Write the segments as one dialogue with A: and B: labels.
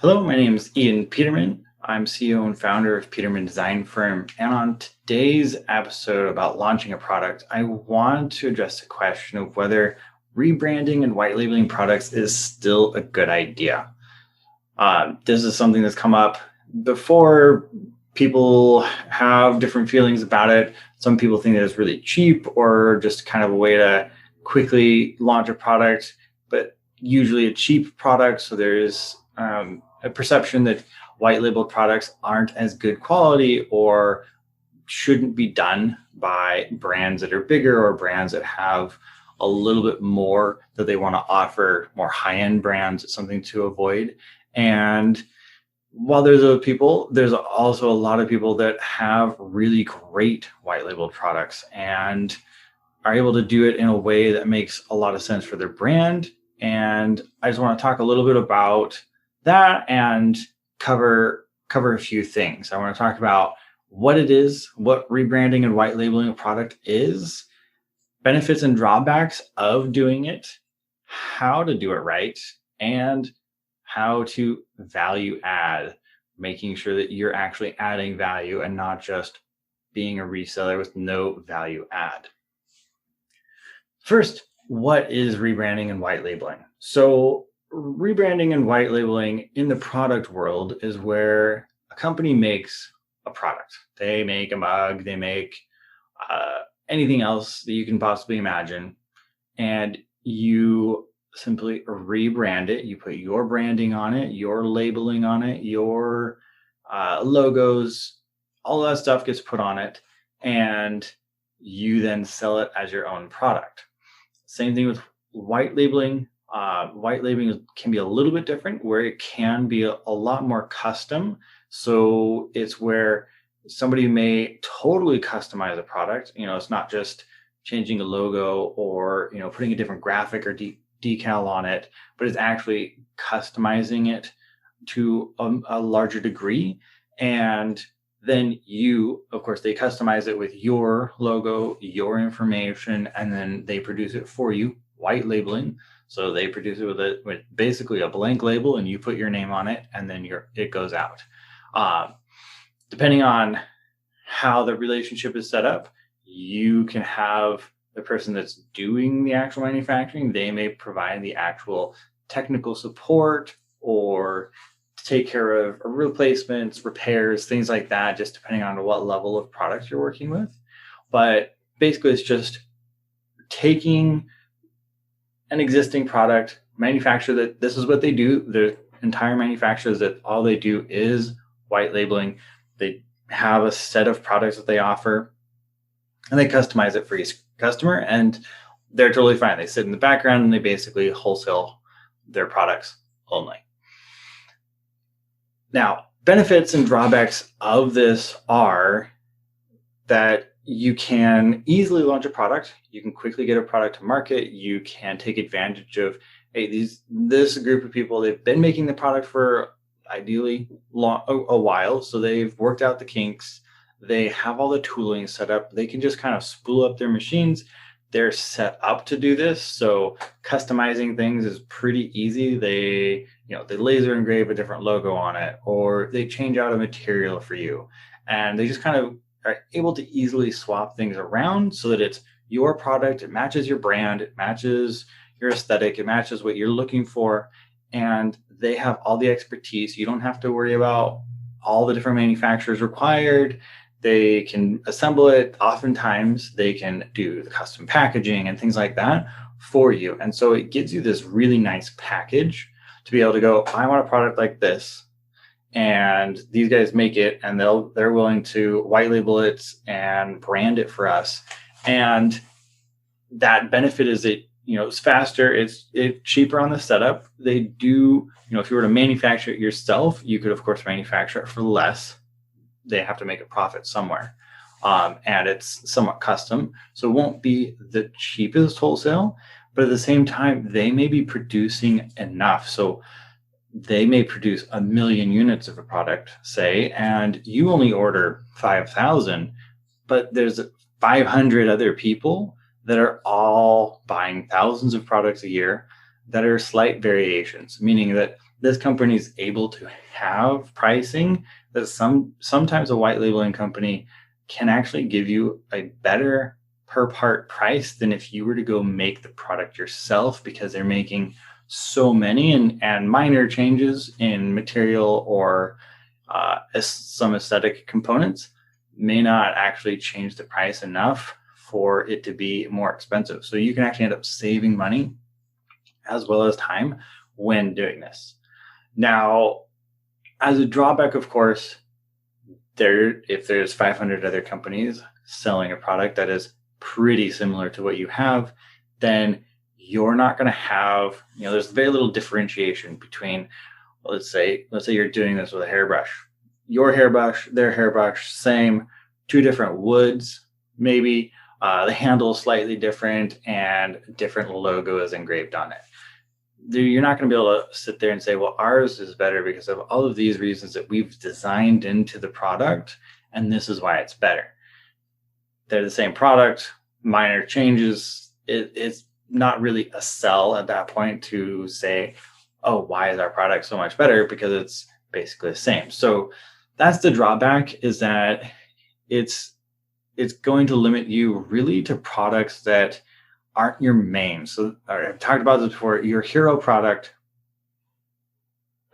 A: Hello, my name is Ian Peterman. I'm CEO and founder of Peterman Design Firm. And on today's episode about launching a product, I want to address the question of whether rebranding and white labeling products is still a good idea. This is something that's come up before. People have different feelings about it. Some people think that it's really cheap or just kind of a way to quickly launch a product, but usually a cheap product. So there's a perception that white labeled products aren't as good quality or shouldn't be done by brands that are bigger or brands that have a little bit more that they want to offer, more high-end brands. It's something to avoid. And while there's those people, there's also a lot of people that have really great white labeled products and are able to do it in a way that makes a lot of sense for their brand. And I just want to talk a little bit about that and cover a few things. I want to talk about what it is, what rebranding and white labeling a product is, benefits and drawbacks of doing it, how to do it right, and how to value add, making sure that you're actually adding value and not just being a reseller with no value add. First, what is rebranding and white labeling? So rebranding and white labeling in the product world is where a company makes a product. They make a mug, they make anything else that you can possibly imagine, and you simply rebrand it. You put your branding on it, your labeling on it, your logos, all that stuff gets put on it, and you then sell it as your own product. Same thing with white labeling. White labeling can be a little bit different, where it can be a lot more custom. So it's where somebody may totally customize a product. It's not just changing a logo or putting a different graphic or decal on it, but it's actually customizing it to a larger degree. And then of course, they customize it with your logo, your information, and then they produce it for you, white labeling. So they produce it with basically a blank label, and you put your name on it, and then it goes out. Depending on how the relationship is set up, you can have the person that's doing the actual manufacturing. They may provide the actual technical support or take care of replacements, repairs, things like that, just depending on what level of product you're working with. But basically, it's just taking an existing product, manufacturer that this is what they do. The entire manufacturers that all they do is white labeling. They have a set of products that they offer, and they customize it for each customer, and they're totally fine. They sit in the background and they basically wholesale their products only. Now, benefits and drawbacks of this are that you can easily launch a product. You can quickly get a product to market. You can take advantage of, hey, this group of people, they've been making the product for ideally a while. So they've worked out the kinks. They have all the tooling set up. They can just kind of spool up their machines. They're set up to do this. So customizing things is pretty easy. They laser engrave a different logo on it, or they change out a material for you. And they just kind of are able to easily swap things around so that it's your product. It matches your brand. It matches your aesthetic. It matches what you're looking for. And they have all the expertise. You don't have to worry about all the different manufacturers required. They can assemble it. Oftentimes, they can do the custom packaging and things like that for you. And so it gives you this really nice package to be able to go, I want a product like this. And these guys make it, and they're willing to white label it and brand it for us. And that benefit is it's faster, it's cheaper on the setup. They do, if you were to manufacture it yourself, you could of course manufacture it for less. They have to make a profit somewhere. And it's somewhat custom. So it won't be the cheapest wholesale, but at the same time, they may be producing enough. So they may produce 1 million units of a product, say, and you only order 5,000, but there's 500 other people that are all buying thousands of products a year that are slight variations, meaning that this company is able to have pricing that sometimes a white labeling company can actually give you a better per part price than if you were to go make the product yourself, because they're making so many and minor changes in material or some aesthetic components may not actually change the price enough for it to be more expensive. So you can actually end up saving money as well as time when doing this. Now, as a drawback, of course, if there's 500 other companies selling a product that is pretty similar to what you have, then you're not going to have, there's very little differentiation between, let's say you're doing this with a hairbrush. Your hairbrush, their hairbrush, same, two different woods, maybe the handle is slightly different and different logo is engraved on it. You're not going to be able to sit there and say, well, ours is better because of all of these reasons that we've designed into the product, and this is why it's better. They're the same product, minor changes. It's not really a sell at that point to say, oh, why is our product so much better? Because it's basically the same. So that's the drawback, is that it's going to limit you really to products that aren't your main. So I've talked about this before. Your hero product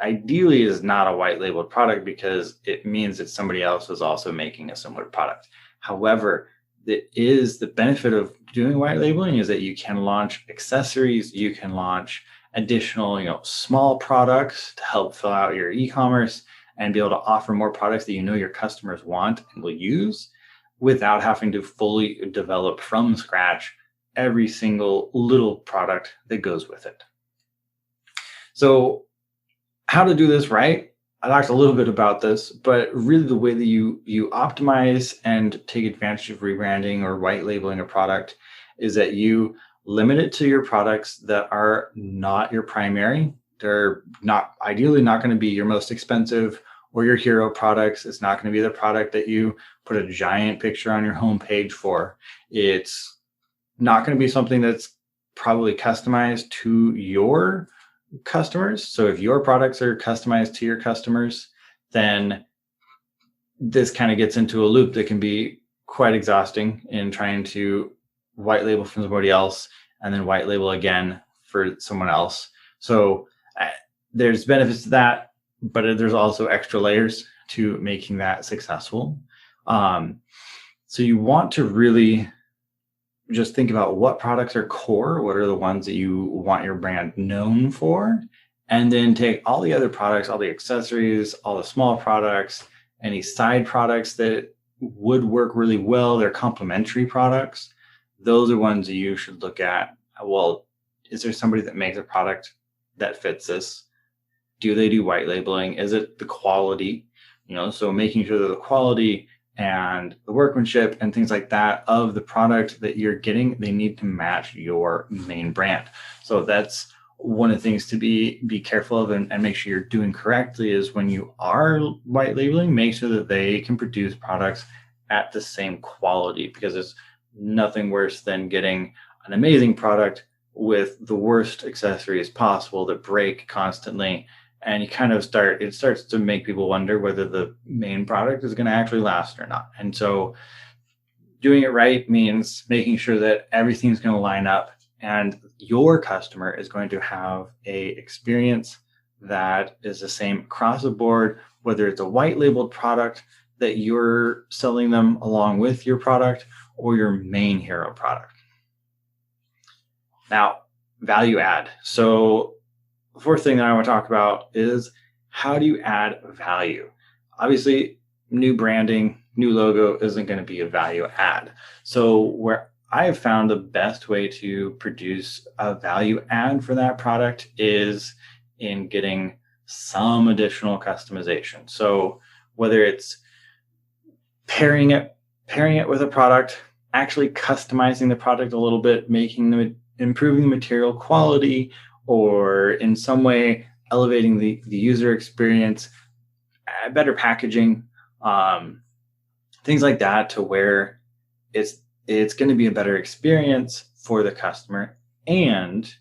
A: ideally is not a white labeled product because it means that somebody else is also making a similar product. However, the benefit of doing white labeling is that you can launch accessories, you can launch additional, small products to help fill out your e-commerce and be able to offer more products that your customers want and will use without having to fully develop from scratch every single little product that goes with it. So how to do this right? I talked a little bit about this, but really the way that you optimize and take advantage of rebranding or white labeling a product is that you limit it to your products that are not your primary. They're ideally not going to be your most expensive or your hero products. It's not going to be the product that you put a giant picture on your homepage for. It's not going to be something that's probably customized to your customers. So if your products are customized to your customers, then this kind of gets into a loop that can be quite exhausting in trying to white label from somebody else and then white label again for someone else. So there's benefits to that, but there's also extra layers to making that successful. So you want to really just think about what products are core, what are the ones that you want your brand known for, and then take all the other products, all the accessories, all the small products, any side products that would work really well, they're complementary products. Those are ones that you should look at. Well, is there somebody that makes a product that fits this? Do they do white labeling? Is it the quality? So making sure that the quality and the workmanship and things like that of the product that you're getting, they need to match your main brand. So that's one of the things to be careful of and make sure you're doing correctly is when you are white labeling, make sure that they can produce products at the same quality, because it's nothing worse than getting an amazing product with the worst accessories possible that break constantly. And you kind of it starts to make people wonder whether the main product is going to actually last or not. And so doing it right means making sure that everything's going to line up and your customer is going to have a experience that is the same across the board, whether it's a white labeled product that you're selling them along with your product or your main hero product. Now, value add. So the fourth thing that I want to talk about is how do you add value? Obviously, new branding, new logo isn't going to be a value add. So where I have found the best way to produce a value add for that product is in getting some additional customization. So whether it's pairing it with a product, actually customizing the product a little bit, improving the material quality, or in some way elevating the user experience, better packaging, things like that, to where it's going to be a better experience for the customer, and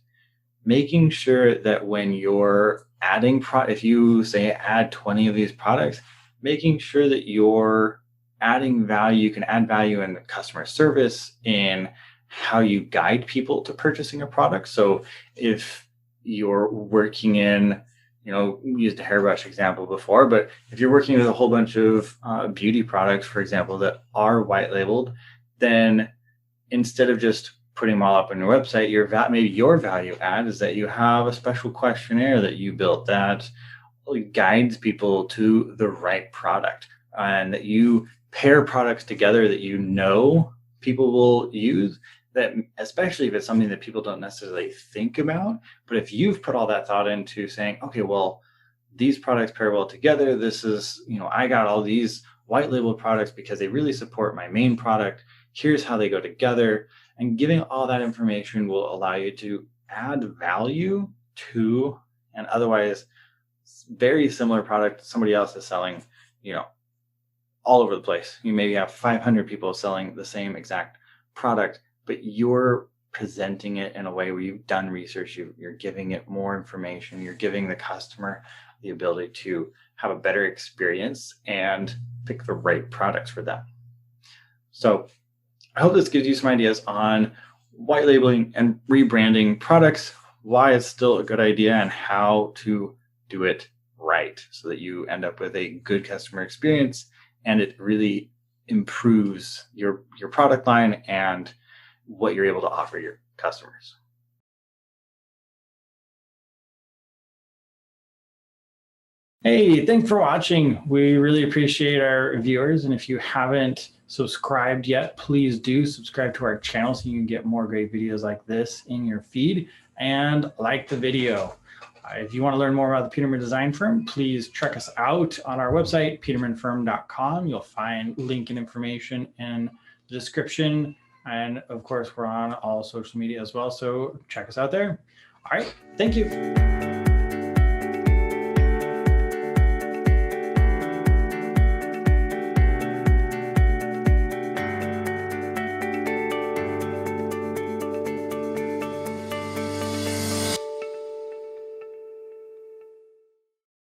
A: making sure that when you're if you say add 20 of these products, making sure that you're adding value. You can add value in customer service, in how you guide people to purchasing a product. So if you're working in, we used a hairbrush example before, but if you're working with a whole bunch of beauty products, for example, that are white labeled, then instead of just putting them all up on your website, maybe your value add is that you have a special questionnaire that you built that guides people to the right product, and that you pair products together that people will use, that especially if it's something that people don't necessarily think about. But if you've put all that thought into saying, okay, well, these products pair well together. This is, I got all these white label products because they really support my main product. Here's how they go together. And giving all that information will allow you to add value to an otherwise very similar product somebody else is selling, all over the place. You maybe have 500 people selling the same exact product, but you're presenting it in a way where you've done research, you're giving it more information, you're giving the customer the ability to have a better experience and pick the right products for them. So I hope this gives you some ideas on white labeling and rebranding products, why it's still a good idea, and how to do it right so that you end up with a good customer experience and it really improves your product line and what you're able to offer your customers. Hey, thanks for watching. We really appreciate our viewers. And if you haven't subscribed yet, please do subscribe to our channel so you can get more great videos like this in your feed, and like the video. If you want to learn more about the Peterman Design Firm, please check us out on our website, petermanfirm.com. You'll find link and information in the description. And of course, we're on all social media as well. So check us out there. All right. Thank you.